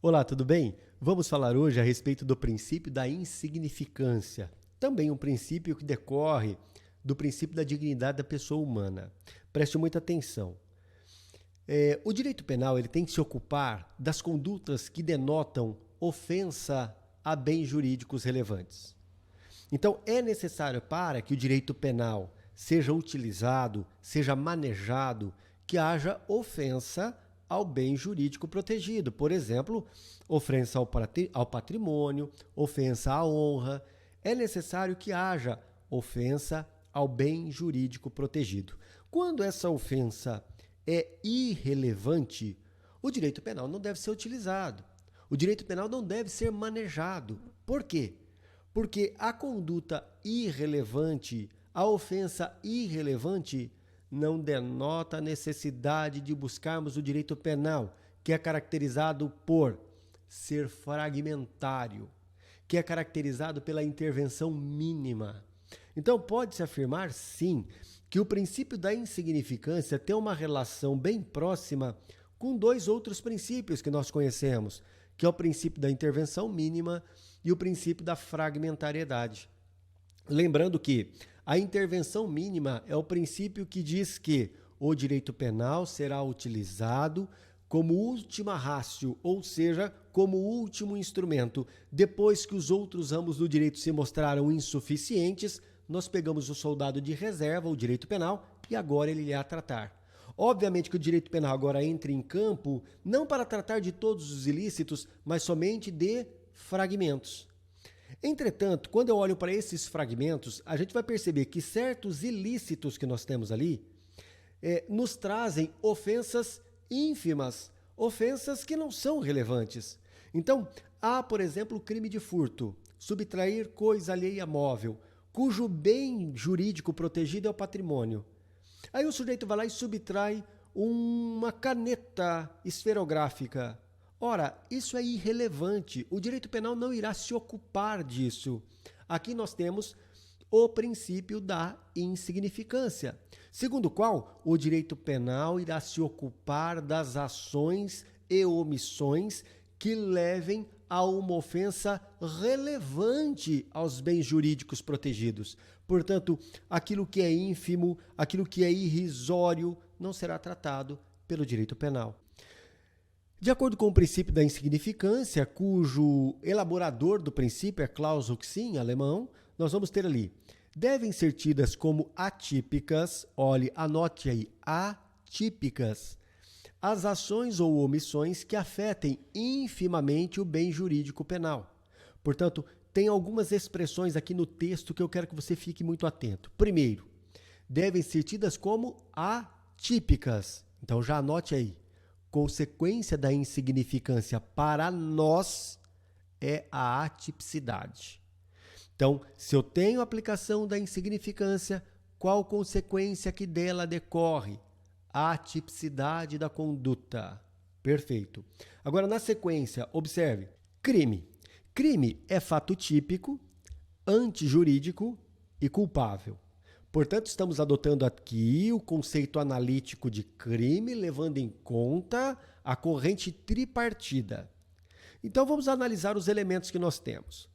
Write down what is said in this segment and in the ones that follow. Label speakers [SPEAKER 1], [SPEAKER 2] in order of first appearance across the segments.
[SPEAKER 1] Olá, tudo bem? Vamos falar hoje a respeito do princípio da insignificância, também um princípio que decorre do princípio da dignidade da pessoa humana. Preste muita atenção. O direito penal ele tem que se ocupar das condutas que denotam ofensa a bens jurídicos relevantes. Então, é necessário para que o direito penal seja utilizado, seja manejado, que haja ofensa ao bem jurídico protegido. Por exemplo, ofensa ao patrimônio, ofensa à honra. É necessário que haja ofensa ao bem jurídico protegido. Quando essa ofensa é irrelevante, o direito penal não deve ser utilizado. O direito penal não deve ser manejado. Por quê? Porque a conduta irrelevante, a ofensa irrelevante, não denota a necessidade de buscarmos o direito penal, que é caracterizado por ser fragmentário, que é caracterizado pela intervenção mínima. Então, pode-se afirmar, sim, que o princípio da insignificância tem uma relação bem próxima com dois outros princípios que nós conhecemos, que é o princípio da intervenção mínima e o princípio da fragmentariedade. Lembrando que a intervenção mínima é o princípio que diz que o direito penal será utilizado como última ratio, ou seja, como último instrumento. Depois que os outros ramos do direito se mostraram insuficientes, nós pegamos o soldado de reserva, o direito penal, e agora ele irá tratar. Obviamente que o direito penal agora entra em campo não para tratar de todos os ilícitos, mas somente de fragmentos. Entretanto, quando eu olho para esses fragmentos, a gente vai perceber que certos ilícitos que nós temos ali nos trazem ofensas ínfimas, ofensas que não são relevantes. Então, há, por exemplo, o crime de furto, subtrair coisa alheia móvel, cujo bem jurídico protegido é o patrimônio. Aí o sujeito vai lá e subtrai uma caneta esferográfica. Ora, isso é irrelevante. O direito penal não irá se ocupar disso. Aqui nós temos o princípio da insignificância, segundo o qual o direito penal irá se ocupar das ações e omissões que levem a uma ofensa relevante aos bens jurídicos protegidos. Portanto, aquilo que é ínfimo, aquilo que é irrisório, não será tratado pelo direito penal. De acordo com o princípio da insignificância, cujo elaborador do princípio é Klaus Huxin, alemão, nós vamos ter ali, devem ser tidas como atípicas, olhe, anote aí, atípicas, as ações ou omissões que afetem infimamente o bem jurídico penal. Portanto, tem algumas expressões aqui no texto que eu quero que você fique muito atento. Primeiro, devem ser tidas como atípicas. Então já anote aí. Consequência da insignificância para nós é a atipicidade. Então, se eu tenho aplicação da insignificância, qual consequência que dela decorre? A atipicidade da conduta. Perfeito. Agora, na sequência, observe. Crime. Crime é fato típico, antijurídico e culpável. Portanto, estamos adotando aqui o conceito analítico de crime, levando em conta a corrente tripartida. Então, vamos analisar os elementos que nós temos.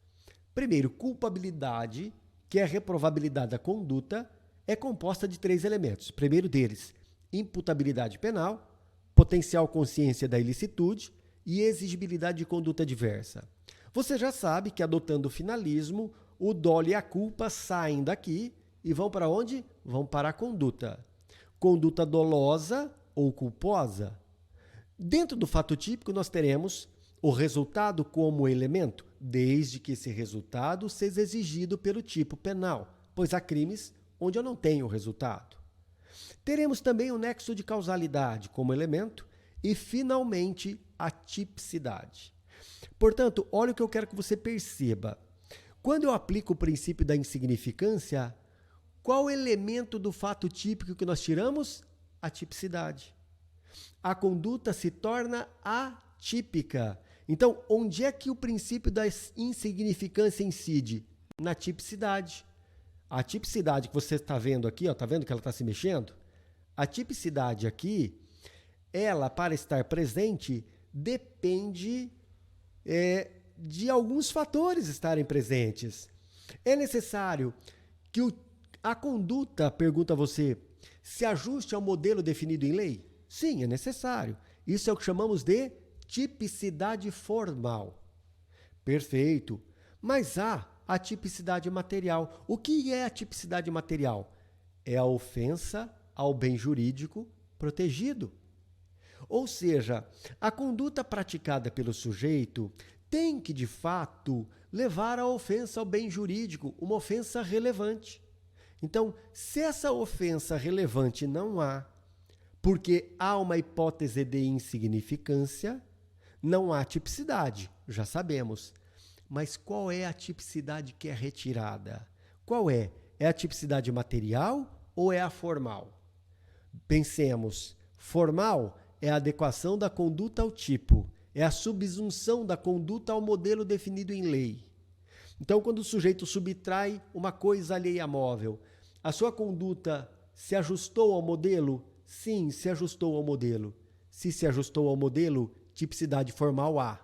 [SPEAKER 1] Primeiro, culpabilidade, que é a reprovabilidade da conduta, é composta de 3 elementos. Primeiro deles, imputabilidade penal, potencial consciência da ilicitude e exigibilidade de conduta diversa. Você já sabe que, adotando o finalismo, o dolo e a culpa saem daqui e vão para onde? Vão para a conduta. Conduta dolosa ou culposa. Dentro do fato típico, nós teremos o resultado como elemento, desde que esse resultado seja exigido pelo tipo penal, pois há crimes onde eu não tenho o resultado. Teremos também o nexo de causalidade como elemento e, finalmente, a tipicidade. Portanto, olha o que eu quero que você perceba. Quando eu aplico o princípio da insignificância, qual elemento do fato típico que nós tiramos? A tipicidade. A conduta se torna atípica. Então, onde é que o princípio da insignificância incide? Na tipicidade. A tipicidade que você está vendo aqui, está vendo que ela está se mexendo? A tipicidade aqui, ela, para estar presente, depende de alguns fatores estarem presentes. É necessário que a conduta, pergunta você, se ajuste ao modelo definido em lei? Sim, é necessário. Isso é o que chamamos de tipicidade formal. Perfeito. Mas há a tipicidade material. O que é a tipicidade material? É a ofensa ao bem jurídico protegido. Ou seja, a conduta praticada pelo sujeito tem que, de fato, levar à ofensa ao bem jurídico, uma ofensa relevante. Então, se essa ofensa relevante não há, porque há uma hipótese de insignificância, não há tipicidade, já sabemos. Mas qual é a tipicidade que é retirada? Qual é? É a tipicidade material ou é a formal? Pensemos, formal é a adequação da conduta ao tipo, é a subsunção da conduta ao modelo definido em lei. Então, quando o sujeito subtrai uma coisa alheia móvel, a sua conduta se ajustou ao modelo? Sim, se ajustou ao modelo. Se ajustou ao modelo, tipicidade formal há.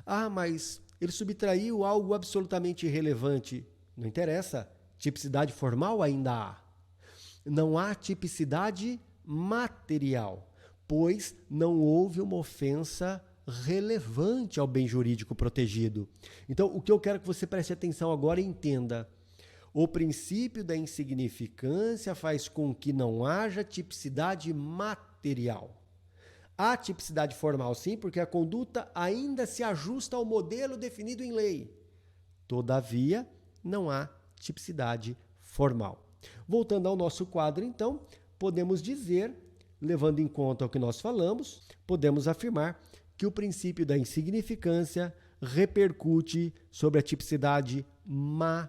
[SPEAKER 1] Ah, mas ele subtraiu algo absolutamente irrelevante. Não interessa, tipicidade formal ainda há. Não há tipicidade material, pois não houve uma ofensa relevante ao bem jurídico protegido. Então, o que eu quero que você preste atenção agora e entenda. O princípio da insignificância faz com que não haja tipicidade material. Há tipicidade formal, sim, porque a conduta ainda se ajusta ao modelo definido em lei. Todavia, não há tipicidade formal. Voltando ao nosso quadro, então, podemos dizer, levando em conta o que nós falamos, podemos afirmar que o princípio da insignificância repercute sobre a tipicidade material.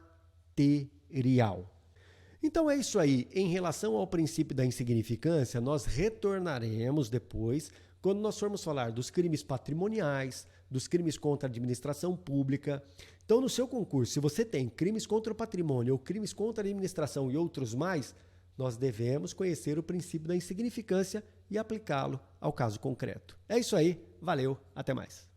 [SPEAKER 1] Então é isso aí. Em relação ao princípio da insignificância, nós retornaremos depois, quando nós formos falar dos crimes patrimoniais, dos crimes contra a administração pública. Então, no seu concurso, se você tem crimes contra o patrimônio ou crimes contra a administração e outros mais, nós devemos conhecer o princípio da insignificância e aplicá-lo ao caso concreto. É isso aí. Valeu. Até mais.